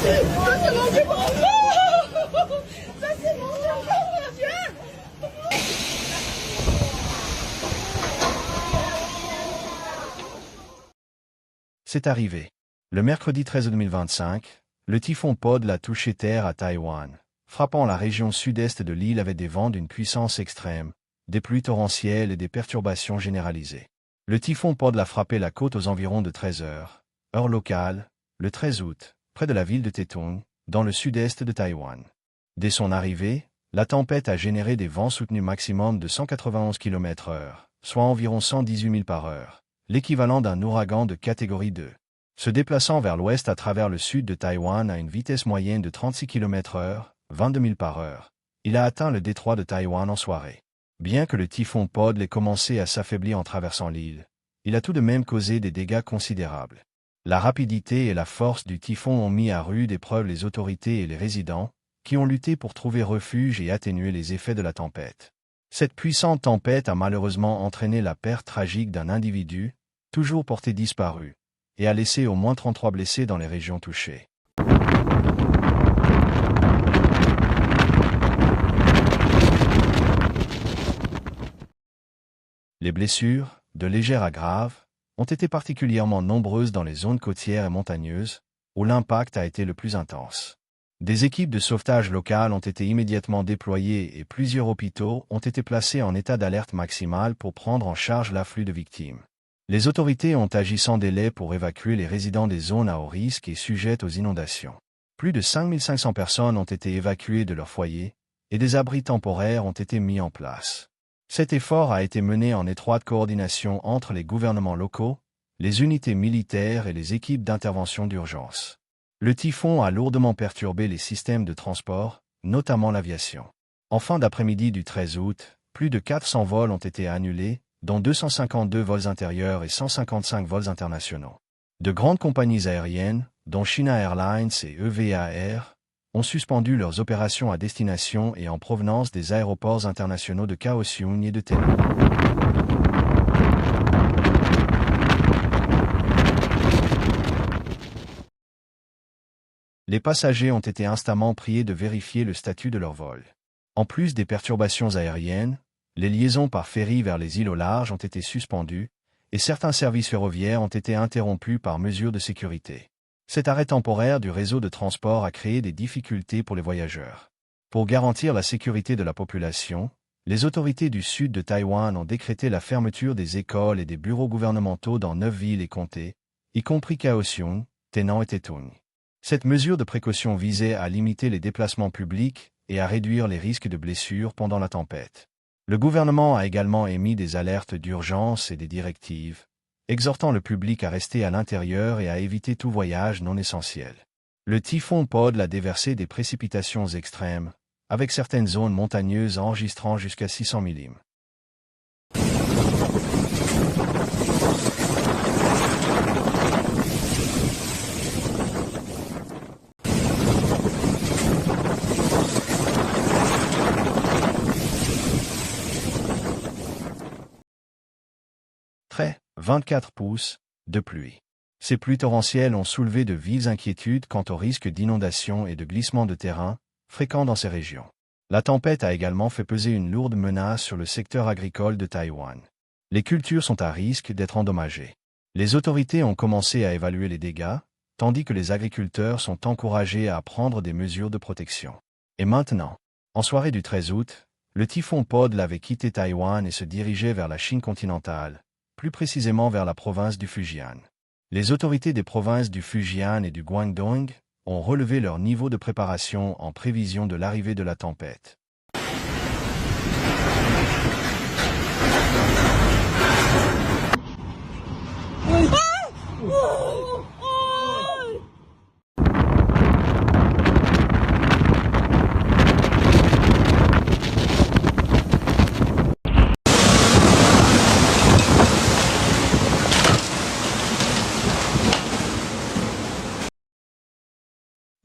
Ça, c'est mon plus gros enfant! Ça, c'est mon enfant, mon Dieu! C'est arrivé. Le mercredi 13 août 2025, le typhon Pod a touché terre à Taïwan, frappant la région sud-est de l'île avec des vents d'une puissance extrême, des pluies torrentielles et des perturbations généralisées. Le typhon Pod a frappé la côte aux environs de 13 heures, heure locale, le 13 août, près de la ville de Taitung, dans le sud-est de Taïwan. Dès son arrivée, la tempête a généré des vents soutenus maximum de 191 km/h, soit environ 118 milles par heure, l'équivalent d'un ouragan de catégorie 2. Se déplaçant vers l'ouest à travers le sud de Taïwan à une vitesse moyenne de 36 km/h, 22 milles par heure, il a atteint le détroit de Taïwan en soirée. Bien que le typhon Pod ait commencé à s'affaiblir en traversant l'île, il a tout de même causé des dégâts considérables. La rapidité et la force du typhon ont mis à rude épreuve les autorités et les résidents, qui ont lutté pour trouver refuge et atténuer les effets de la tempête. Cette puissante tempête a malheureusement entraîné la perte tragique d'un individu, toujours porté disparu, et a laissé au moins 33 blessés dans les régions touchées. Les blessures, de légères à graves, ont été particulièrement nombreuses dans les zones côtières et montagneuses, où l'impact a été le plus intense. Des équipes de sauvetage locales ont été immédiatement déployées et plusieurs hôpitaux ont été placés en état d'alerte maximale pour prendre en charge l'afflux de victimes. Les autorités ont agi sans délai pour évacuer les résidents des zones à haut risque et sujettes aux inondations. Plus de 5500 personnes ont été évacuées de leur foyer, et des abris temporaires ont été mis en place. Cet effort a été mené en étroite coordination entre les gouvernements locaux, les unités militaires et les équipes d'intervention d'urgence. Le typhon a lourdement perturbé les systèmes de transport, notamment l'aviation. En fin d'après-midi du 13 août, plus de 400 vols ont été annulés, dont 252 vols intérieurs et 155 vols internationaux. De grandes compagnies aériennes, dont China Airlines et EVA Air, ont suspendu leurs opérations à destination et en provenance des aéroports internationaux de Kaohsiung et de Tainan. Les passagers ont été instamment priés de vérifier le statut de leur vol. En plus des perturbations aériennes, les liaisons par ferry vers les îles au large ont été suspendues, et certains services ferroviaires ont été interrompus par mesure de sécurité. Cet arrêt temporaire du réseau de transport a créé des difficultés pour les voyageurs. Pour garantir la sécurité de la population, les autorités du sud de Taïwan ont décrété la fermeture des écoles et des bureaux gouvernementaux dans 9 villes et comtés, y compris Kaohsiung, Tainan et Taitung. Cette mesure de précaution visait à limiter les déplacements publics et à réduire les risques de blessures pendant la tempête. Le gouvernement a également émis des alertes d'urgence et des directives, exhortant le public à rester à l'intérieur et à éviter tout voyage non essentiel. Le typhon Pod a déversé des précipitations extrêmes, avec certaines zones montagneuses enregistrant jusqu'à 600 mm. Très, 24 pouces, de pluie. Ces pluies torrentielles ont soulevé de vives inquiétudes quant au risque d'inondation et de glissement de terrain, fréquents dans ces régions. La tempête a également fait peser une lourde menace sur le secteur agricole de Taïwan. Les cultures sont à risque d'être endommagées. Les autorités ont commencé à évaluer les dégâts, tandis que les agriculteurs sont encouragés à prendre des mesures de protection. Et maintenant, en soirée du 13 août, le typhon Pod avait quitté Taïwan et se dirigeait vers la Chine continentale, plus précisément vers la province du Fujian. Les autorités des provinces du Fujian et du Guangdong ont relevé leur niveau de préparation en prévision de l'arrivée de la tempête.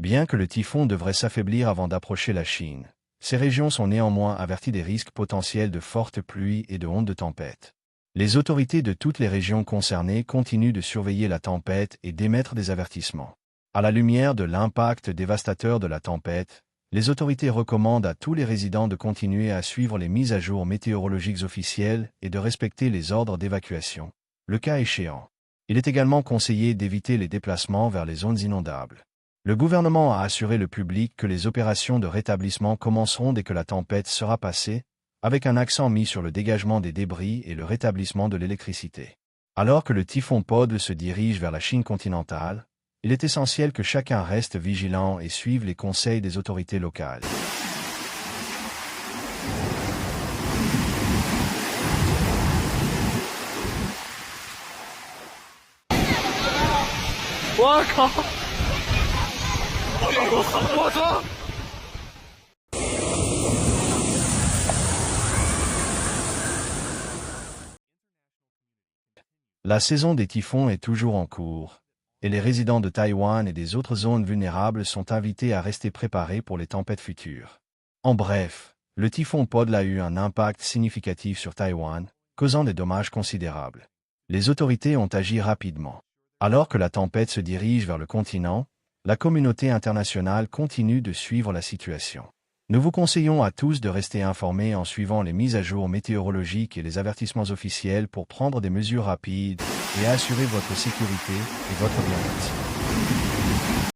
Bien que le typhon devrait s'affaiblir avant d'approcher la Chine, ces régions sont néanmoins averties des risques potentiels de fortes pluies et de ondes de tempête. Les autorités de toutes les régions concernées continuent de surveiller la tempête et d'émettre des avertissements. À la lumière de l'impact dévastateur de la tempête, les autorités recommandent à tous les résidents de continuer à suivre les mises à jour météorologiques officielles et de respecter les ordres d'évacuation, le cas échéant. Il est également conseillé d'éviter les déplacements vers les zones inondables. Le gouvernement a assuré le public que les opérations de rétablissement commenceront dès que la tempête sera passée, avec un accent mis sur le dégagement des débris et le rétablissement de l'électricité. Alors que le typhon Pod se dirige vers la Chine continentale, il est essentiel que chacun reste vigilant et suive les conseils des autorités locales. La saison des typhons est toujours en cours, et les résidents de Taïwan et des autres zones vulnérables sont invités à rester préparés pour les tempêtes futures. En bref, le typhon Pod a eu un impact significatif sur Taïwan, causant des dommages considérables. Les autorités ont agi rapidement. Alors que la tempête se dirige vers le continent, la communauté internationale continue de suivre la situation. Nous vous conseillons à tous de rester informés en suivant les mises à jour météorologiques et les avertissements officiels pour prendre des mesures rapides et assurer votre sécurité et votre bien-être.